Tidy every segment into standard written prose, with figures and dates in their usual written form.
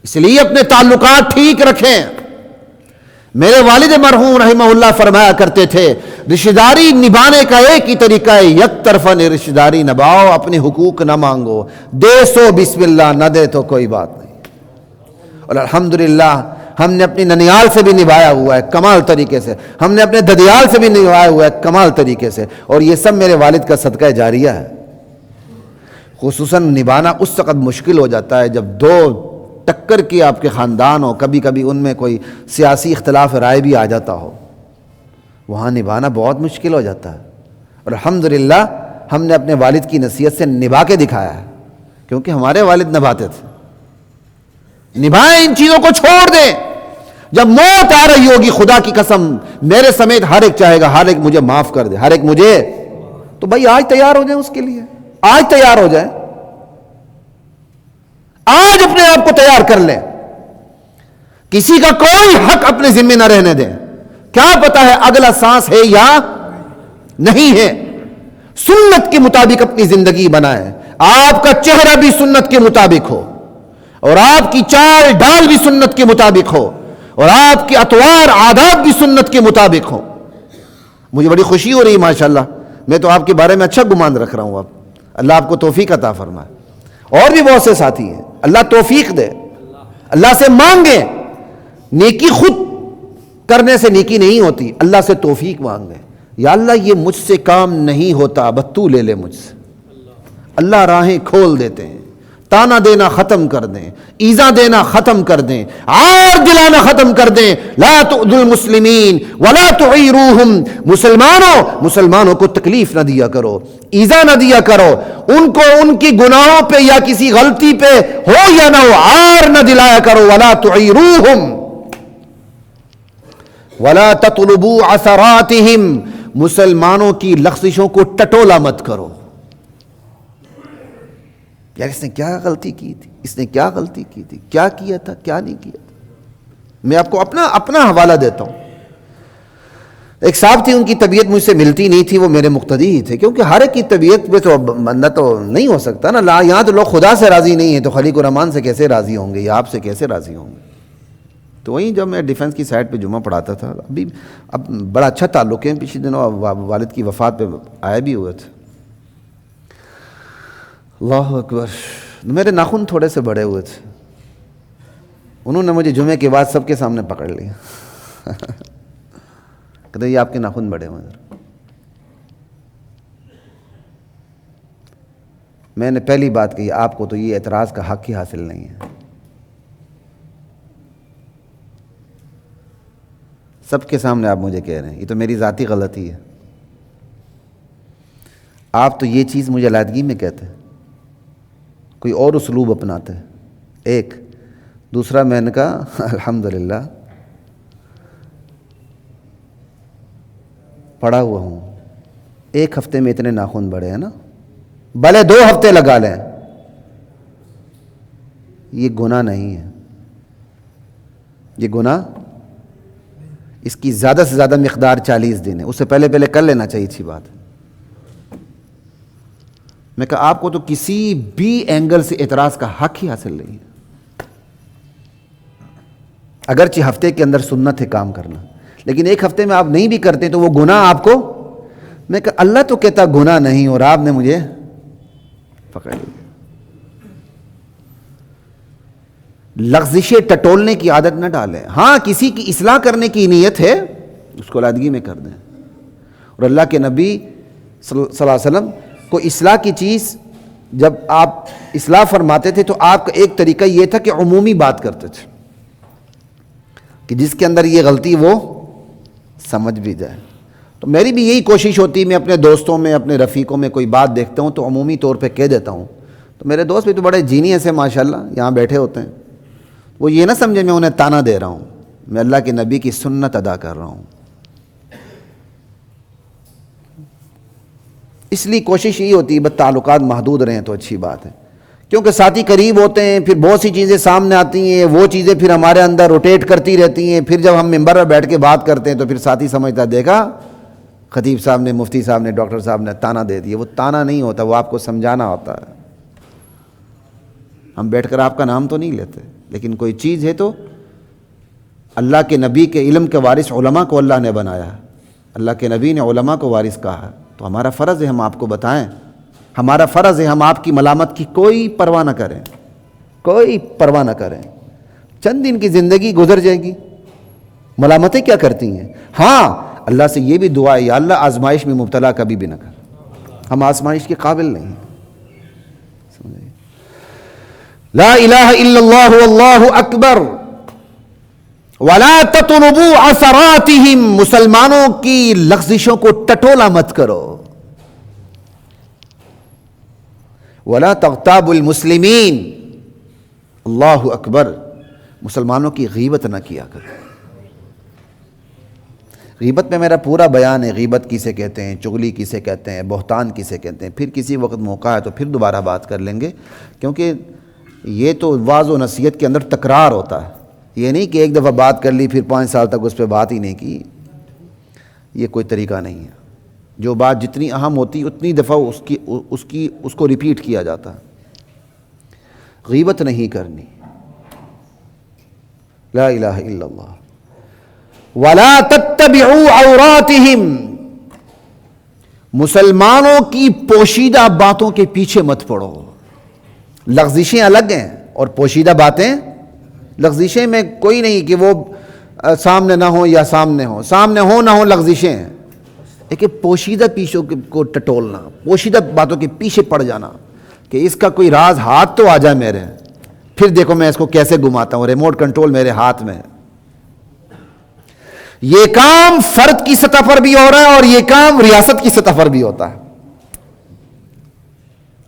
اس لیے اپنے تعلقات ٹھیک رکھیں. میرے والد مرحوم رحمہ اللہ فرمایا کرتے تھے رشتہ داری نبھانے کا ایک ہی طریقہ ہے، یک طرفہ رشتہ داری نبھاؤ، اپنے حقوق نہ مانگو، دے سو بسم اللہ، نہ دے تو کوئی بات نہیں. اور الحمدللہ ہم نے اپنی ننیال سے بھی نبھایا ہوا ہے کمال طریقے سے، ہم نے اپنے ددیال سے بھی نبھایا ہوا ہے کمال طریقے سے، اور یہ سب میرے والد کا صدقہ جاریہ ہے. خصوصاً نبھانا اس وقت مشکل ہو جاتا ہے جب دو ٹکر کی آپ کے خاندان ہو، کبھی کبھی ان میں کوئی سیاسی اختلاف رائے بھی آ جاتا ہو، وہاں نبھانا بہت مشکل ہو جاتا ہے. اور الحمدللہ ہم نے اپنے والد کی نصیحت سے نبھا کے دکھایا ہے، کیونکہ ہمارے والد نبھاتے تھے. نبھائیں، ان چیزوں کو چھوڑ دیں. جب موت آ رہی ہوگی خدا کی قسم میرے سمیت ہر ایک چاہے گا ہر ایک مجھے معاف کر دے، ہر ایک مجھے، تو بھائی آج تیار ہو جائیں اس کے لیے، آج تیار ہو جائیں، آج اپنے آپ کو تیار کر لیں. کسی کا کوئی حق اپنے ذمہ نہ رہنے دیں. کیا پتا ہے اگلا سانس ہے یا نہیں ہے. سنت کے مطابق اپنی زندگی بنائیں. آپ کا چہرہ بھی سنت کے مطابق ہو، اور آپ کی چال ڈال بھی سنت کے مطابق ہو، اور آپ کے اطوار آداب بھی سنت کے مطابق ہو. مجھے بڑی خوشی ہو رہی ہے ماشاءاللہ، میں تو آپ کے بارے میں اچھا گمان رکھ رہا ہوں. اب اللہ آپ کو توفیق عطا فرمائے. اور بھی بہت سے ساتھی ہیں، اللہ توفیق دے. اللہ سے مانگیں، نیکی خود کرنے سے نیکی نہیں ہوتی، اللہ سے توفیق مانگیں. یا اللہ یہ مجھ سے کام نہیں ہوتا، بس تو لے لے مجھ سے. اللہ راہیں کھول دیتے ہیں. تانا دینا ختم کر دیں، ایذا دینا ختم کر دیں، عار دلانا ختم کر دیں. لا تؤذوا المسلمین ولا تعیروہم. مسلمانوں کو تکلیف نہ دیا کرو، ایذا نہ دیا کرو. ان کو ان کی گناہوں پہ یا کسی غلطی پہ ہو یا نہ ہو عار نہ دلایا کرو. ولا تعیروہم ولا تطلبوا عثراتہم. مسلمانوں کی لغزشوں کو ٹٹولا مت کرو. یار اس نے کیا غلطی کی تھی، اس نے کیا غلطی کی تھی، کیا کیا تھا، کیا نہیں کیا تھا. میں آپ کو اپنا حوالہ دیتا ہوں. ایک صاحب تھی، ان کی طبیعت مجھ سے ملتی نہیں تھی، وہ میرے مقتدی ہی تھے، کیونکہ ہر ایک کی طبیعت پہ تو بندہ تو نہیں ہو سکتا نا. یہاں تو لوگ خدا سے راضی نہیں ہیں، تو خلیق الرحمان سے کیسے راضی ہوں گے، یا آپ سے کیسے راضی ہوں گے. تو وہیں جب میں ڈیفنس کی سائٹ پہ جمعہ پڑھاتا تھا، اب بڑا اچھا تعلق ہے. پچھلے دنوں والد کی وفات پہ آئے بھی ہوئے تھے. اللہ اکبر. میرے ناخن تھوڑے سے بڑے ہوئے تھے، انہوں نے مجھے جمعے کے بعد سب کے سامنے پکڑ لیا. کہتے یہ آپ کے ناخن بڑے ہوئے ہیں. میں نے پہلی بات کہی آپ کو تو یہ اعتراض کا حق ہی حاصل نہیں ہے. سب کے سامنے آپ مجھے کہہ رہے ہیں، یہ تو میری ذاتی غلطی ہے. آپ تو یہ چیز مجھے علیحدگی میں کہتے ہیں، کوئی اور اسلوب اپناتے ہیں. ایک دوسرا میں نے کہا الحمدللہ پڑھا ہوا ہوں. ایک ہفتے میں اتنے ناخن بڑے ہیں نا، بھلے 2 ہفتے لگا لیں، یہ گناہ نہیں ہے. یہ گناہ، اس کی زیادہ سے زیادہ مقدار 40 دن ہے. اس سے پہلے کر لینا چاہیے. اچھی بات. میں کہا آپ کو تو کسی بھی اینگل سے اعتراض کا حق ہی حاصل نہیں ہے. اگرچہ ہفتے کے اندر سنت ہے کام کرنا، لیکن ایک ہفتے میں آپ نہیں بھی کرتے تو وہ گناہ آپ کو. میں کہا اللہ تو کہتا گناہ نہیں، اور آپ نے مجھے پکڑ لیا. لغزشیں ٹٹولنے کی عادت نہ ڈالیں. ہاں کسی کی اصلاح کرنے کی نیت ہے، اس کو علیحدگی میں کر دیں. اور اللہ کے نبی صلی اللہ علیہ وسلم کو اصلاح کی چیز جب آپ اصلاح فرماتے تھے تو آپ کا ایک طریقہ یہ تھا کہ عمومی بات کرتے تھے، کہ جس کے اندر یہ غلطی وہ سمجھ بھی جائے. تو میری بھی یہی کوشش ہوتی ہے، میں اپنے دوستوں میں اپنے رفیقوں میں کوئی بات دیکھتا ہوں تو عمومی طور پہ کہہ دیتا ہوں. تو میرے دوست بھی تو بڑے جینیس ہیں ماشاءاللہ، یہاں بیٹھے ہوتے ہیں. وہ یہ نہ سمجھے میں انہیں تانا دے رہا ہوں، میں اللہ کے نبی کی سنت ادا کر رہا ہوں. اس لیے کوشش یہی ہوتی ہے بس تعلقات محدود رہیں تو اچھی بات ہے، کیونکہ ساتھی قریب ہوتے ہیں، پھر بہت سی چیزیں سامنے آتی ہیں، وہ چیزیں پھر ہمارے اندر روٹیٹ کرتی رہتی ہیں. پھر جب ہم ممبر پر بیٹھ کے بات کرتے ہیں تو پھر ساتھی سمجھتا دیکھا خطیب صاحب نے، مفتی صاحب نے، ڈاکٹر صاحب نے تانا دے دیا. وہ تانا نہیں ہوتا، وہ آپ کو سمجھانا ہوتا ہے. ہم بیٹھ کر آپ کا نام تو نہیں لیتے، لیکن کوئی چیز ہے تو اللہ کے نبی کے علم کے وارث علماء کو اللہ نے بنایا، اللہ کے نبی نے علماء کو وارث کہا، تو ہمارا فرض ہے ہم آپ کو بتائیں، ہمارا فرض ہے ہم آپ کی ملامت کی کوئی پرواہ نہ کریں، کوئی پرواہ نہ کریں۔ چند دن کی زندگی گزر جائے گی، ملامتیں کیا کرتی ہیں؟ ہاں اللہ سے یہ بھی دعا ہے، یا اللہ آزمائش میں مبتلا کبھی بھی نہ کر، ہم آزمائش کے قابل نہیں ہیں۔ لا الہ الا اللہ واللہ اکبر ولا تطلبوا عثراتہم، مسلمانوں کی لغزشوں کو ٹٹولا مت کرو، ولا تغتابوا المسلمین، اللہ اکبر، مسلمانوں کی غیبت نہ کیا کرو۔ غیبت میں میرا پورا بیان ہے، غیبت کسے کہتے ہیں، چغلی کسے کہتے ہیں، بہتان کسے کہتے ہیں، پھر کسی وقت موقع ہے تو پھر دوبارہ بات کر لیں گے، کیونکہ یہ تو وعظ و نصیحت کے اندر تکرار ہوتا ہے، یہ نہیں کہ ایک دفعہ بات کر لی پھر 5 سال تک اس پہ بات ہی نہیں کی، یہ کوئی طریقہ نہیں ہے۔ جو بات جتنی اہم ہوتی اتنی دفعہ اس کو ریپیٹ کیا جاتا ہے۔ غیبت نہیں کرنی، لا الہ الا اللہ۔ وَلَا تَتَّبِعُوا عَوْرَاتِهِمْ، مسلمانوں کی پوشیدہ باتوں کے پیچھے مت پڑو۔ لغزشیں الگ ہیں اور پوشیدہ باتیں، لغزشیں میں کوئی نہیں کہ وہ سامنے نہ ہو یا سامنے ہو، سامنے ہو نہ ہو لغزشیں ہیں، ایک پوشیدہ پیچھوں کو ٹٹولنا، پوشیدہ باتوں کے پیچھے پڑ جانا کہ اس کا کوئی راز ہاتھ تو آ جائے میرے، پھر دیکھو میں اس کو کیسے گھماتا ہوں، ریموٹ کنٹرول میرے ہاتھ میں۔ یہ کام فرد کی سطح پر بھی ہو رہا ہے اور یہ کام ریاست کی سطح پر بھی ہوتا ہے،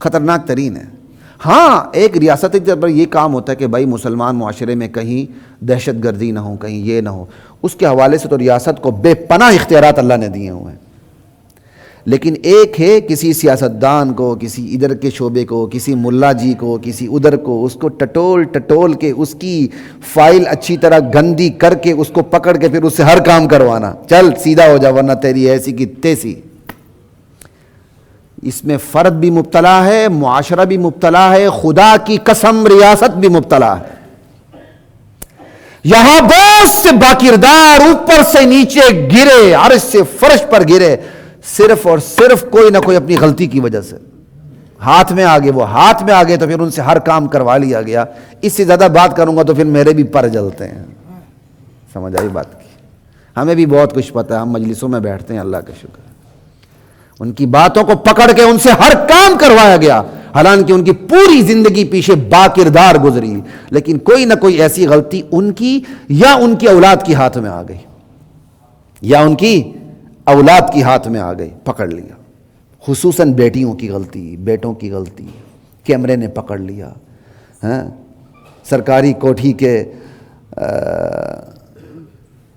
خطرناک ترین ہے۔ ہاں ایک ریاست کے پر یہ کام ہوتا ہے کہ بھائی مسلمان معاشرے میں کہیں دہشت گردی نہ ہو، کہیں یہ نہ ہو، اس کے حوالے سے تو ریاست کو بے پناہ اختیارات اللہ نے دیے ہوئے ہیں، لیکن ایک ہے کسی سیاستدان کو، کسی ادھر کے شعبے کو، کسی ملا جی کو، کسی ادھر کو، اس کو ٹٹول کے اس کی فائل اچھی طرح گندی کر کے اس کو پکڑ کے پھر اس سے ہر کام کروانا، چل سیدھا ہو جا ورنہ تیری ایسی کی تیسی۔ اس میں فرد بھی مبتلا ہے، معاشرہ بھی مبتلا ہے، خدا کی قسم ریاست بھی مبتلا ہے۔ یہاں بہت سے باکردار اوپر سے نیچے گرے، عرش سے فرش پر گرے، صرف اور صرف کوئی نہ کوئی اپنی غلطی کی وجہ سے ہاتھ میں آگے، وہ ہاتھ میں آگے تو پھر ان سے ہر کام کروا لیا گیا۔ اس سے زیادہ بات کروں گا تو پھر میرے بھی پر جلتے ہیں، سمجھ آئی بات کی؟ ہمیں بھی بہت کچھ پتہ ہے، ہم مجلسوں میں بیٹھتے ہیں، اللہ کا شکر ہے، ان کی باتوں کو پکڑ کے ان سے ہر کام کروایا گیا، حالانکہ ان کی پوری زندگی پیچھے باکردار گزری، لیکن کوئی نہ کوئی ایسی غلطی ان کی یا ان کی اولاد کی ہاتھ میں آ گئی، یا ان کی اولاد کی ہاتھ میں آ گئی، پکڑ لیا۔ خصوصاً بیٹیوں کی غلطی، بیٹوں کی غلطی، کیمرے نے پکڑ لیا، سرکاری کوٹھی کے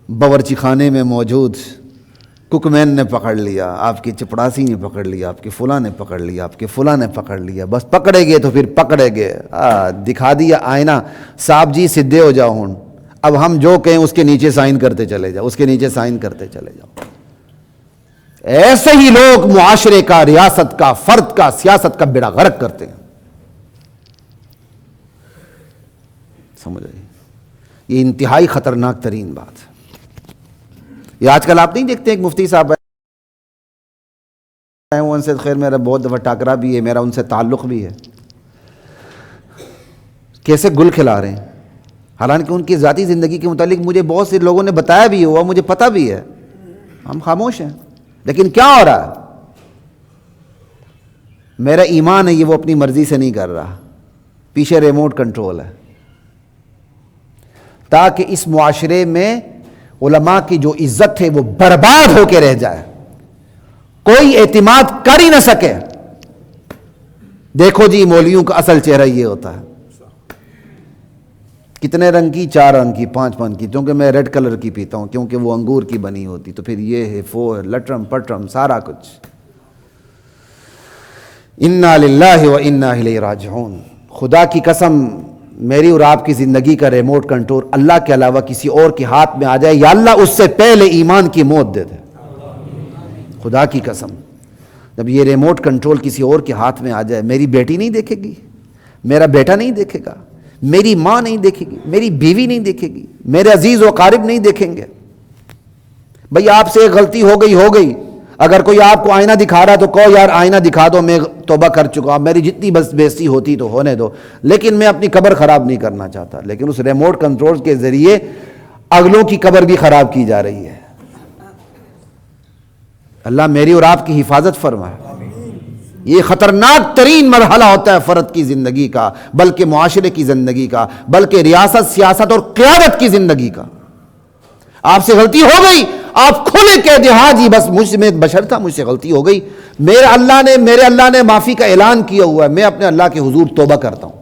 باورچی خانے میں موجود کک مین نے پکڑ لیا، آپ کی چپڑاسی نے پکڑ لیا، آپ کے فلاں نے پکڑ لیا، آپ کے فلاں نے پکڑ لیا، بس پکڑے گئے تو پھر پکڑے گئے، دکھا دیا آئینہ، صاحب جی سدھے ہو جاؤ ہوں، اب ہم جو کہیں اس کے نیچے سائن کرتے چلے جاؤ، اس کے نیچے سائن کرتے چلے جاؤ۔ ایسے ہی لوگ معاشرے کا، ریاست کا، فرد کا، سیاست کا بیڑا غرق کرتے ہیں، سمجھ آئی؟ یہ انتہائی خطرناک ترین بات ہے۔ یہ آج کل آپ نہیں دیکھتے ایک مفتی صاحب ہیں، ان سے خیر میرا بہت دفعہ ٹاکرا بھی ہے، میرا ان سے تعلق بھی ہے، کیسے گل کھلا رہے ہیں، حالانکہ ان کی ذاتی زندگی کے متعلق مجھے بہت سے لوگوں نے بتایا بھی ہوا، مجھے پتہ بھی ہے، ہم خاموش ہیں، لیکن کیا ہو رہا ہے؟ میرا ایمان ہے یہ وہ اپنی مرضی سے نہیں کر رہا، پیچھے ریموٹ کنٹرول ہے، تاکہ اس معاشرے میں علماء کی جو عزت ہے وہ برباد ہو کے رہ جائے، کوئی اعتماد کر ہی نہ سکے۔ دیکھو جی مولویوں کا اصل چہرہ یہ ہوتا ہے، کتنے رنگ کی؟ 4 رنگ کی، 5 رنگ کی، کیونکہ میں ریڈ کلر کی پیتا ہوں، کیونکہ وہ انگور کی بنی ہوتی، تو پھر یہ ہے وہ ہے، لٹرم پٹرم سارا کچھ۔ انا للہ و انا الیہ راجعون۔ خدا کی قسم میری اور آپ کی زندگی کا ریموٹ کنٹرول اللہ کے علاوہ کسی اور کے ہاتھ میں آ جائے، یا اللہ اس سے پہلے ایمان کی موت دے دے، خدا کی قسم۔ جب یہ ریموٹ کنٹرول کسی اور کے ہاتھ میں آ جائے، میری بیٹی نہیں دیکھے گی، میرا بیٹا نہیں دیکھے گا، میری ماں نہیں دیکھے گی، میری بیوی نہیں دیکھے گی، میرے عزیز و اقارب نہیں دیکھیں گے. بھئی آپ سے ایک غلطی ہو گئی. اگر کوئی آپ کو آئینہ دکھا رہا ہے تو کہو یار آئینہ دکھا دو، میں توبہ کر چکا ہوں، میری جتنی بس بےزتی ہوتی تو ہونے دو، لیکن میں اپنی قبر خراب نہیں کرنا چاہتا. لیکن اس ریموٹ کنٹرول کے ذریعے اگلوں کی قبر بھی خراب کی جا رہی ہے. اللہ میری اور آپ کی حفاظت فرمائے. یہ خطرناک ترین مرحلہ ہوتا ہے فرد کی زندگی کا، بلکہ معاشرے کی زندگی کا، بلکہ ریاست، سیاست اور قیادت کی زندگی کا. آپ سے غلطی ہو گئی، آپ کھلے کہہ دیں ہاں جی بس مجھ سے، میں بشر تھا، مجھ سے غلطی ہو گئی، میرے اللہ نے معافی کا اعلان کیا ہوا ہے، میں اپنے اللہ کے حضور توبہ کرتا ہوں.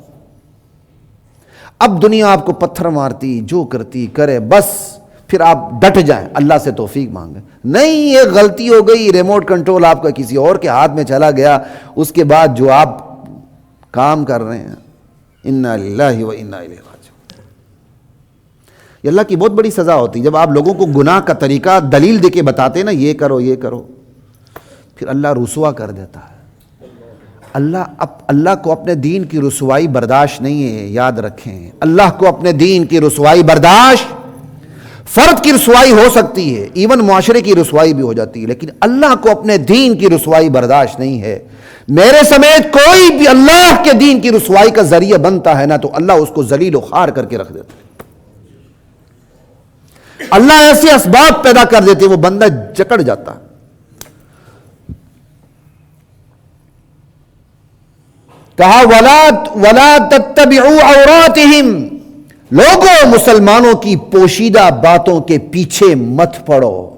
اب دنیا آپ کو پتھر مارتی، جو کرتی کرے، بس پھر آپ ڈٹ جائیں، اللہ سے توفیق مانگیں. نہیں، یہ غلطی ہو گئی، ریموٹ کنٹرول آپ کا کسی اور کے ہاتھ میں چلا گیا، اس کے بعد جو آپ کام کر رہے ہیں، انا للہ و انا الیہ راجعون. یہ اللہ کی بہت بڑی سزا ہوتی ہے جب آپ لوگوں کو گناہ کا طریقہ دلیل دے کے بتاتے نا، یہ کرو یہ کرو، پھر اللہ رسوا کر دیتا ہے. اللہ کو اپنے دین کی رسوائی برداشت نہیں ہے، یاد رکھیں. اللہ کو اپنے دین کی رسوائی برداشت، فرد کی رسوائی ہو سکتی ہے، ایون معاشرے کی رسوائی بھی ہو جاتی ہے، لیکن اللہ کو اپنے دین کی رسوائی برداشت نہیں ہے. میرے سمیت کوئی بھی اللہ کے دین کی رسوائی کا ذریعہ بنتا ہے نا، تو اللہ اس کو ذلیل و خوار کر کے رکھ دیتا ہے. اللہ ایسے اسباب پیدا کر دیتے وہ بندہ جکڑ جاتا ہے. کہا وَلَا تَتَّبِعُوا عَوْرَاتِهِمْ، لوگوں مسلمانوں کی پوشیدہ باتوں کے پیچھے مت پڑو.